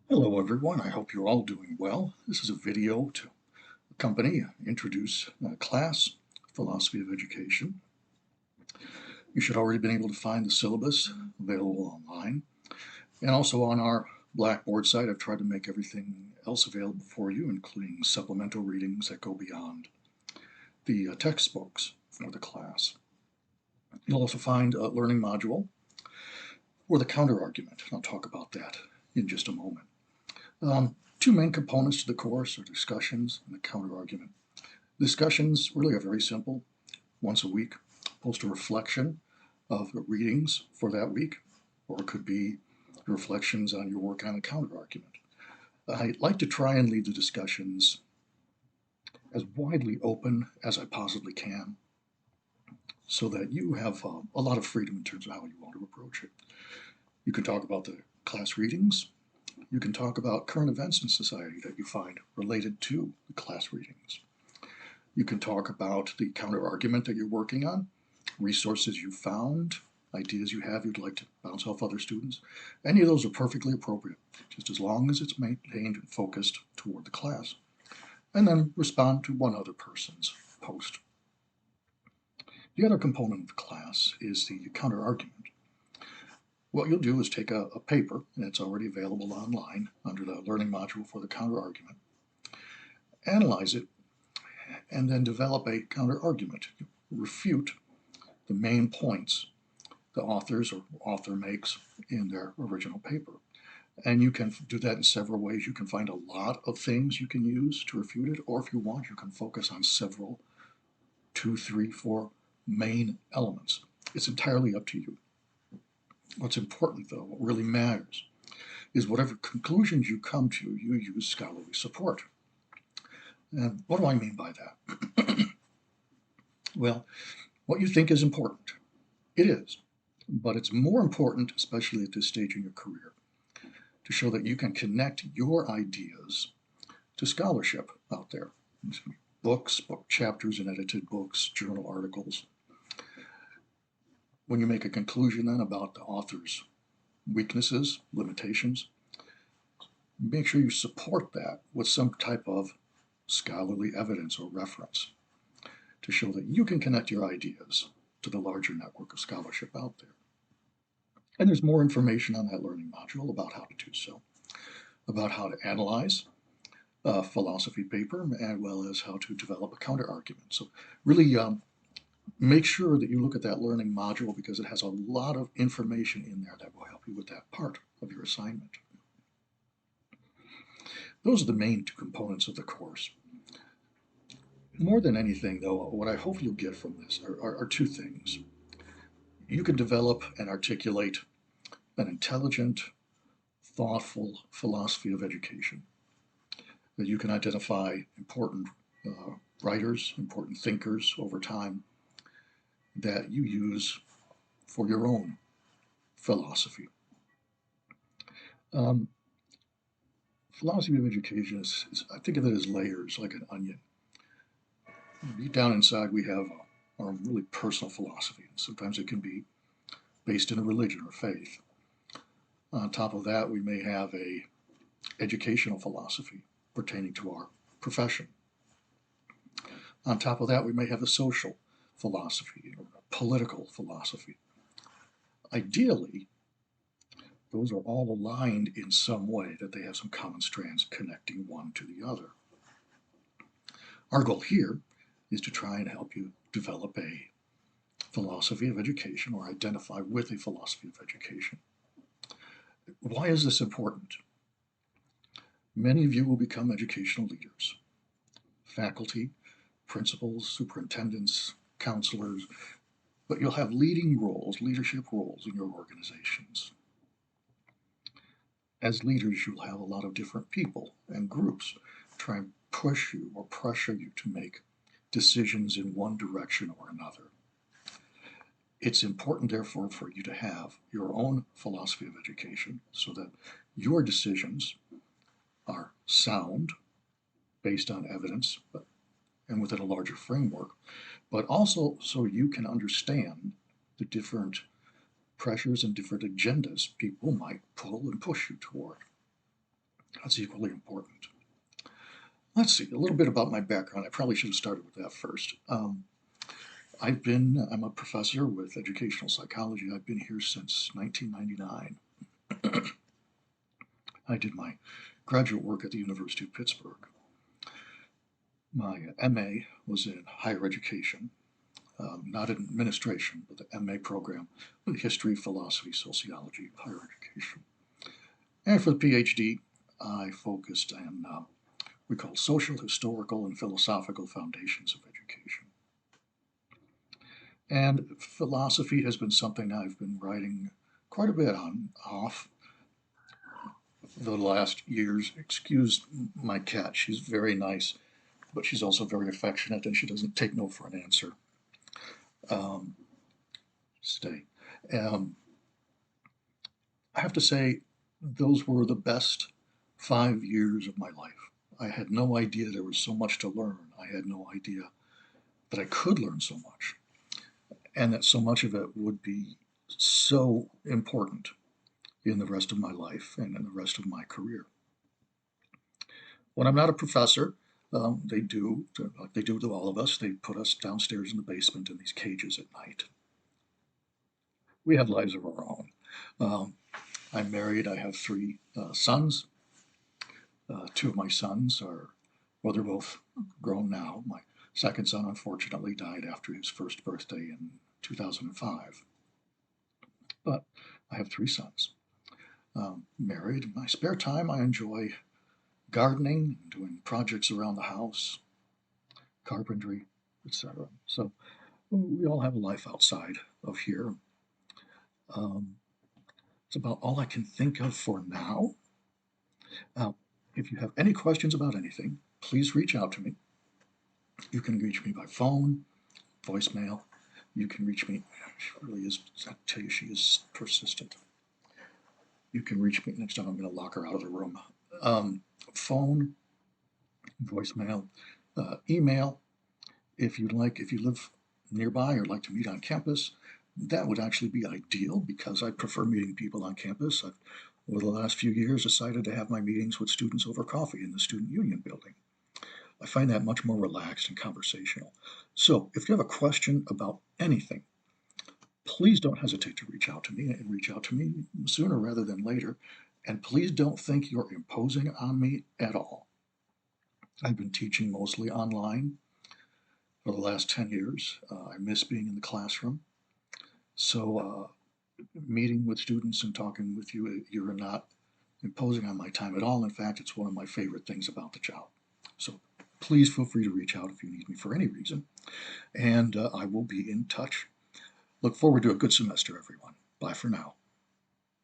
Hello everyone, I hope you're all doing well. This is a video to accompany, introduce class, Philosophy of Education. You should already been able to find the syllabus available online. And also on our Blackboard site, I've tried to make everything else available for you, including supplemental readings that go beyond the textbooks for the class. You'll also find a learning module for the counter-argument. I'll talk about that in just a moment. Two main components to the course are discussions and the counter-argument. Discussions really are very simple. Once a week, post a reflection of the readings for that week, or it could be reflections on your work on a counter-argument. I like to try and leave the discussions as widely open as I possibly can so that you have a lot of freedom in terms of how you want to approach it. You can talk about the class readings. You can talk about current events in society that you find related to the class readings. You can talk about the counter-argument that you're working on, resources you found, ideas you have you'd like to bounce off other students. Any of those are perfectly appropriate, just as long as it's maintained and focused toward the class. And then respond to one other person's post. The other component of the class is the counter-argument. What you'll do is take a paper, and it's already available online under the learning module for the counter-argument, analyze it, and then develop a counter-argument. Refute the main points the author makes in their original paper. And you can do that in several ways. You can find a lot of things you can use to refute it, or if you want, you can focus on several, 2, 3, 4 main elements. It's entirely up to you. What's important, though, what really matters, is whatever conclusions you come to, you use scholarly support. And what do I mean by that? Well, what you think is important, it is, but it's more important, especially at this stage in your career, to show that you can connect your ideas to scholarship out there. Books, book chapters and edited books, journal articles. When you make a conclusion then about the author's weaknesses, limitations, make sure you support that with some type of scholarly evidence or reference to show that you can connect your ideas to the larger network of scholarship out there. And there's more information on that learning module about how to do so, about how to analyze a philosophy paper, as well as how to develop a counter-argument. So really make sure that you look at that learning module because it has a lot of information in there that will help you with that part of your assignment. Those are the main two components of the course. More than anything, though, what I hope you'll get from this are two things. You can develop and articulate an intelligent, thoughtful philosophy of education. That you can identify important writers, important thinkers over time that you use for your own philosophy. Philosophy of education I think of it as layers, like an onion. Deep down inside, we have our really personal philosophy. Sometimes it can be based in a religion or faith. On top of that, we may have a educational philosophy pertaining to our profession. On top of that, we may have a social philosophy or a political philosophy. Ideally, those are all aligned in some way, that they have some common strands connecting one to the other. Our goal here is to try and help you develop a philosophy of education or identify with a philosophy of education. Why is this important? Many of you will become educational leaders, faculty, principals, superintendents, counselors, but you'll have leading roles, leadership roles in your organizations. As leaders, you'll have a lot of different people and groups try and push you or pressure you to make decisions in one direction or another. It's important, therefore, for you to have your own philosophy of education so that your decisions are sound, based on evidence, and within a larger framework, but also so you can understand the different pressures and different agendas people might pull and push you toward. That's equally important. Let's see, a little bit about my background. I probably should have started with that first. I'm a professor with educational psychology. I've been here since 1999. I did my graduate work at the University of Pittsburgh. My MA was in higher education, not in administration, but the MA program with history, philosophy, sociology, higher education. And for the PhD, I focused on we call social, historical, and philosophical foundations of education. And philosophy has been something I've been writing quite a bit on, off the last years. Excuse my cat, she's very nice, but she's also very affectionate and she doesn't take no for an answer. Um, stay. Um, I have to say, those were the best 5 years of my life. I had no idea there was so much to learn. I had no idea that I could learn so much, and that so much of it would be so important in the rest of my life and in the rest of my career. When I'm not a professor, like they do to all of us, they put us downstairs in the basement in these cages at night. We have lives of our own. Um, I'm married, I have three sons. Two of my sons are, well, they're both grown now. My second son, unfortunately, died after his first birthday in 2005. But I have three sons. Married. In my spare time, I enjoy gardening, doing projects around the house, carpentry, etc. So we all have a life outside of here. Um, it's about all I can think of for now. Now, if you have any questions about anything, please reach out to me. You can reach me by phone, voicemail. You can reach me. She really is. I tell you, she is persistent. You can reach me. Next time, I'm going to lock her out of the room. Um, Phone, voicemail, email. If you'd like, if you live nearby or like to meet on campus, that would actually be ideal because I prefer meeting people on campus. I've, over the last few years, decided to have my meetings with students over coffee in the Student Union building. I find that much more relaxed and conversational. So if you have a question about anything, please don't hesitate to reach out to me and reach out to me sooner rather than later. And please don't think you're imposing on me at all. I've been teaching mostly online for the last 10 years. I miss being in the classroom. So, meeting with students and talking with you, you're not imposing on my time at all. In fact, it's one of my favorite things about the job. So, please feel free to reach out if you need me for any reason, and I will be in touch. Look forward to a good semester, everyone. Bye for now.